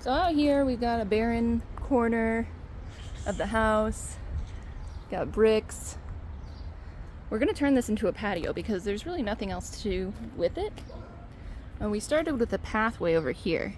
So out here we've got a barren corner of the house, got bricks. We're gonna turn this into a patio because there's really nothing else to do with it. And we started with a pathway over here.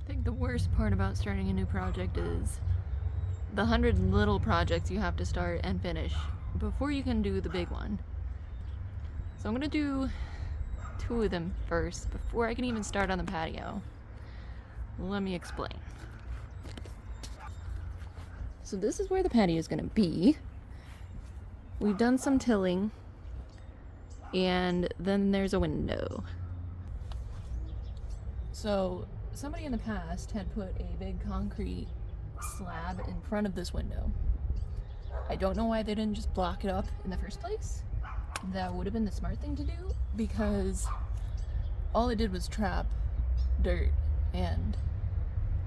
I think the worst part about starting a new project is the 100 little projects you have to start and finish before you can do the big one. So I'm gonna do 2 of them first before I can even start on the patio. Let me explain. So this is where the patio is gonna be. We've done some tilling, and then there's a window. So somebody in the past had put a big concrete slab in front of this window. I don't know why they didn't just block it up in the first place. That would have been the smart thing to do, because all it did was trap dirt and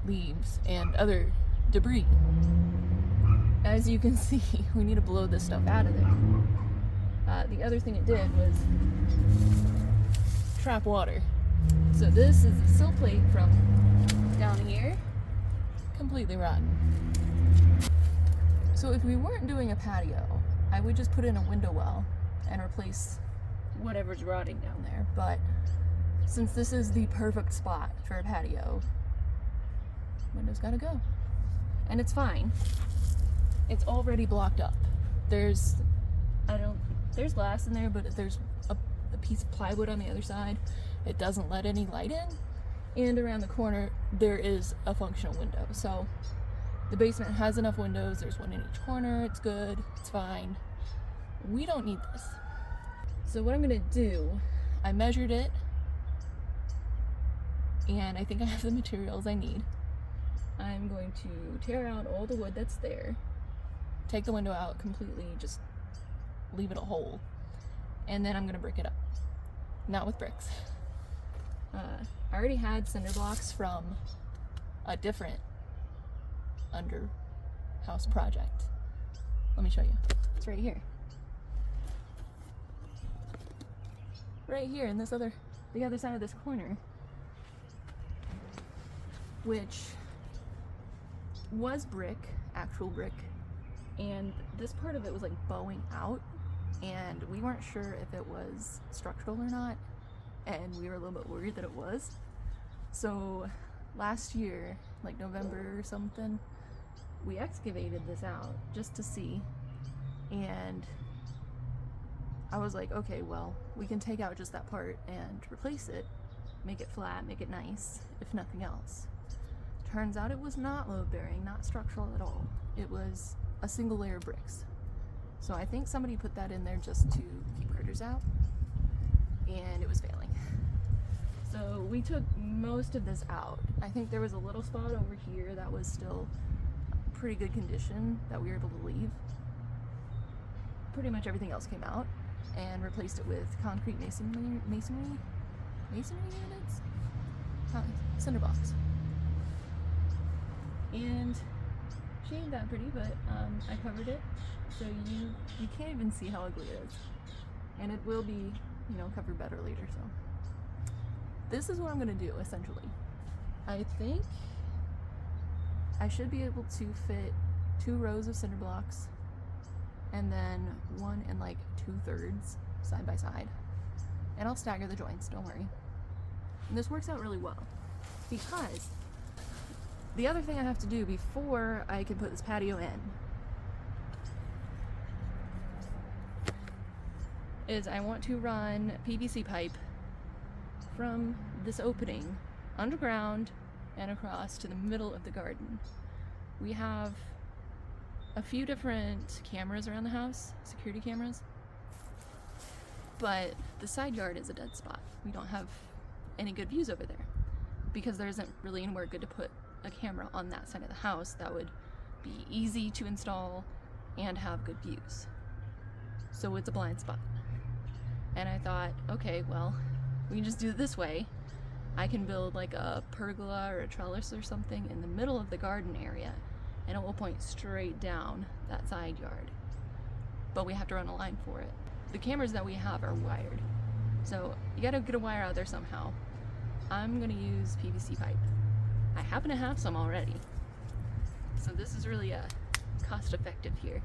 leaves and other debris. As you can see, we need to blow this stuff out of there. The other thing it did was trap water. So this is a sill plate from down here, completely rotten. So if we weren't doing a patio, I would just put in a window well and replace whatever's rotting down there. But since this is the perfect spot for a patio, window's gotta go. And it's fine. It's already blocked up. There's glass in there, but there's a piece of plywood on the other side. It doesn't let any light in. And around the corner, there is a functional window. So the basement has enough windows. There's one in each corner. It's good. It's fine. We don't need this. So what I'm gonna do, I measured it, and I think I have the materials I need. I'm going to tear out all the wood that's there, take the window out completely, just leave it a hole, and then I'm gonna brick it up. Not with bricks. I already had cinder blocks from a different under house project. Let me show you. It's right here. Right here in the other side of this corner, which was brick, actual brick, and this part of it was like bowing out, and we weren't sure if it was structural or not, and we were a little bit worried that it was. So last year, like November or something, we excavated this out just to see, and I was like, okay, well, we can take out just that part and replace it, make it flat, make it nice, if nothing else. Turns out it was not load bearing, not structural at all. It was a single layer of bricks. So I think somebody put that in there just to keep critters out, and it was failing. So we took most of this out. I think there was a little spot over here that was still pretty good condition that we were able to leave. Pretty much everything else came out, and replaced it with concrete masonry units? Cinder blocks. And she ain't that pretty, but I covered it, so you can't even see how ugly it is. And it will be, covered better later, so. This is what I'm gonna do, essentially. I think I should be able to fit 2 rows of cinder blocks, and then one in like 2/3 side by side. And I'll stagger the joints, don't worry. And this works out really well, because the other thing I have to do before I can put this patio in is I want to run PVC pipe from this opening underground and across to the middle of the garden. We have a few different cameras around the house, security cameras, but the side yard is a dead spot. We don't have any good views over there because there isn't really anywhere good to put a camera on that side of the house that would be easy to install and have good views. So it's a blind spot. And I thought, okay, well, we can just do it this way. I can build like a pergola or a trellis or something in the middle of the garden area, and it will point straight down that side yard. But we have to run a line for it. The cameras that we have are wired, so you gotta get a wire out there somehow. I'm gonna use PVC pipe. I happen to have some already, so this is really cost effective here.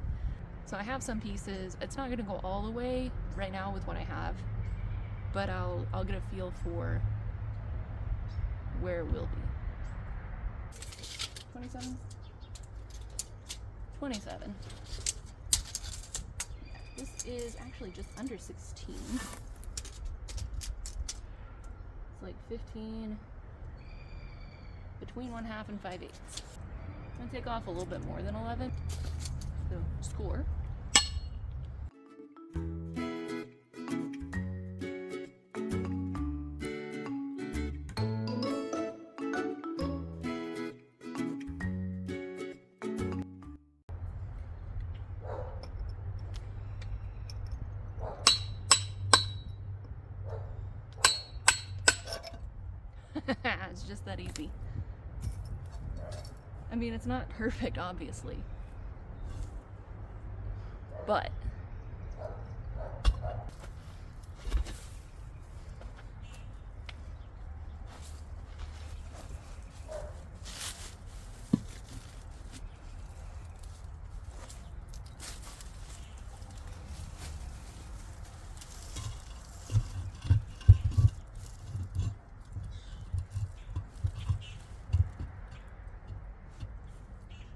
So I have some pieces. It's not gonna go all the way right now with what I have, but I'll get a feel for where it will be. 27? 27. This is actually just under 16. It's like 15, between 1/2 and 5/8. I'm gonna take off a little bit more than 11. So, score. It's just that easy. I mean, it's not perfect, obviously, but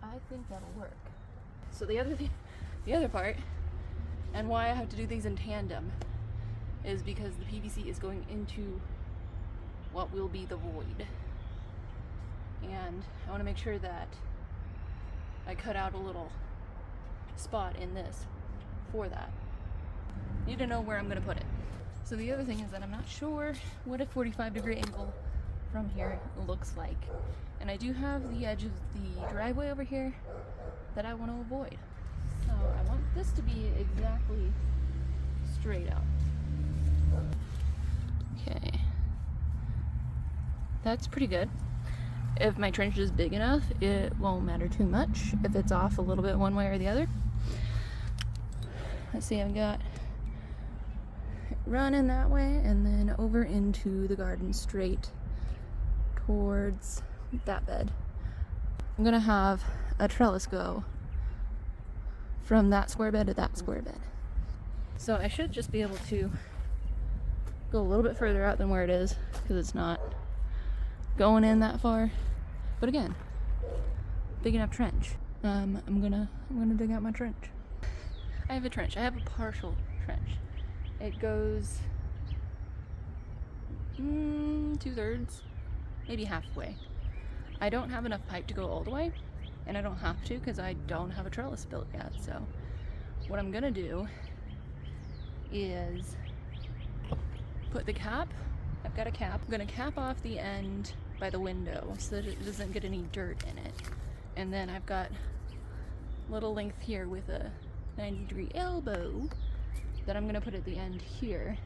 I think that'll work. So the other part, and why I have to do these in tandem, is because the PVC is going into what will be the void. And I want to make sure that I cut out a little spot in this for that. Need to know where I'm going to put it. So the other thing is that I'm not sure what a 45-degree angle from here looks like. And I do have the edge of the driveway over here that I want to avoid. So I want this to be exactly straight out. Okay. That's pretty good. If my trench is big enough, it won't matter too much if it's off a little bit one way or the other. Let's see, I've got it running that way and then over into the garden straight towards that bed. I'm gonna have a trellis go from that square bed to that square bed. So I should just be able to go a little bit further out than where it is because it's not going in that far. But again, big enough trench. I'm gonna dig out my trench. I have a trench. I have a partial trench. It goes 2/3, maybe halfway. I don't have enough pipe to go all the way, and I don't have to because I don't have a trellis built yet. So what I'm gonna do is put the cap. I've got a cap. I'm gonna cap off the end by the window so that it doesn't get any dirt in it. And then I've got a little length here with a 90-degree elbow that I'm gonna put at the end here.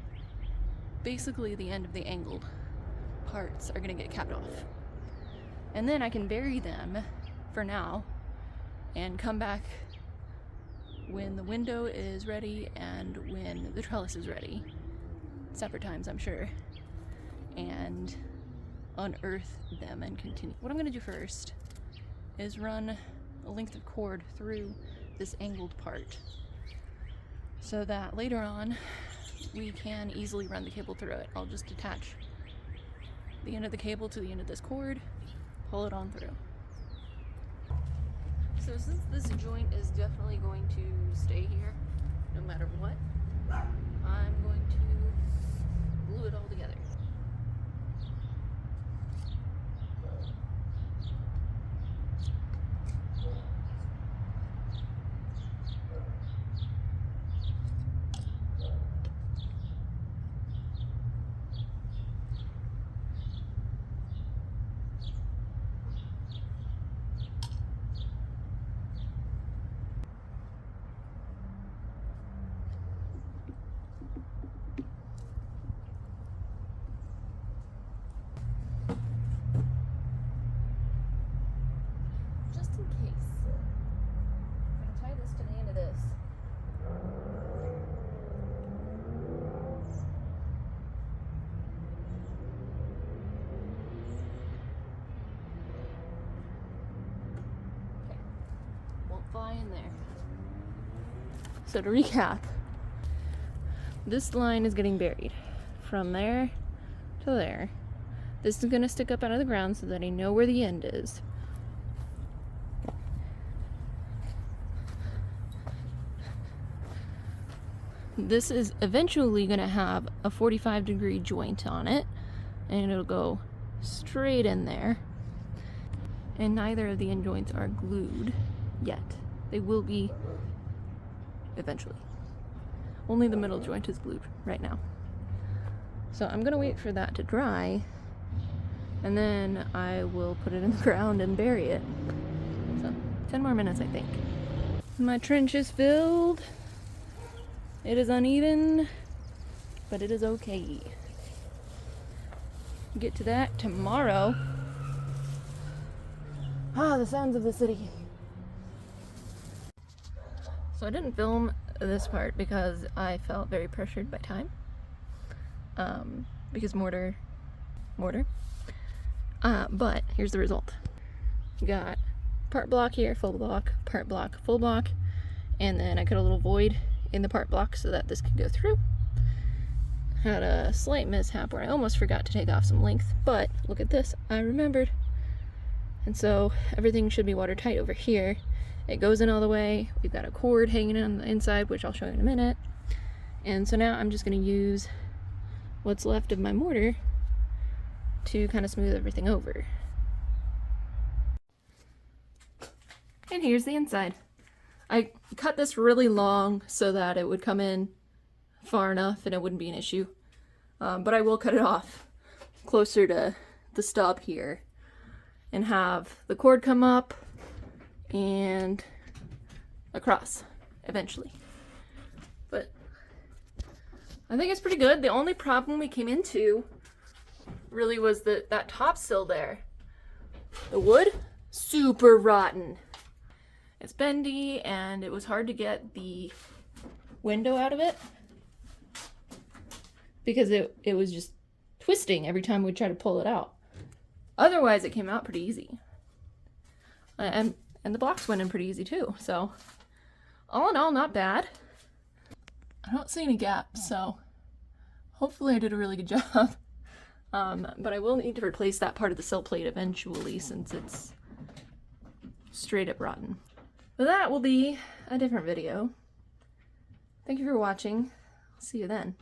Basically the end of the angled parts are gonna get capped off. And then I can bury them for now and come back when the window is ready and when the trellis is ready. Separate times, I'm sure. And unearth them and continue. What I'm gonna do first is run a length of cord through this angled part so that later on we can easily run the cable through it. I'll just attach the end of the cable to the end of this cord, pull it on through. So since this joint is definitely going to stay here no matter what, I'm going to glue it all together. this. Okay, won't fly in there. So to recap, this line is getting buried from there to there. This is going to stick up out of the ground so that I know where the end is. This is eventually going to have a 45-degree joint on it, and it'll go straight in there. And neither of the end joints are glued yet. They will be eventually. Only the middle joint is glued right now. So I'm going to wait for that to dry, and then I will put it in the ground and bury it. So 10 more minutes, I think. My trench is filled. It is uneven, but it is okay. Get to that tomorrow. Ah, the sounds of the city. So I didn't film this part because I felt very pressured by time. Because mortar. But here's the result. Got part block here, full block, part block, full block, and then I cut a little void in the part block so that this could go through. Had a slight mishap where I almost forgot to take off some length, but look at this, I remembered. And so everything should be watertight over here. It goes in all the way. We've got a cord hanging on the inside, which I'll show you in a minute. And so now I'm just going to use what's left of my mortar to kind of smooth everything over. And here's the inside. I cut this really long so that it would come in far enough and it wouldn't be an issue. But I will cut it off closer to the stub here and have the cord come up and across eventually. But I think it's pretty good. The only problem we came into really was that top sill there. The wood, super rotten. It's bendy and it was hard to get the window out of it because it was just twisting every time we tried to pull it out. Otherwise it came out pretty easy. And the blocks went in pretty easy too, so all in all, not bad. I don't see any gaps, so hopefully I did a really good job. But I will need to replace that part of the sill plate eventually since it's straight up rotten. But that will be a different video. Thank you for watching. See you then.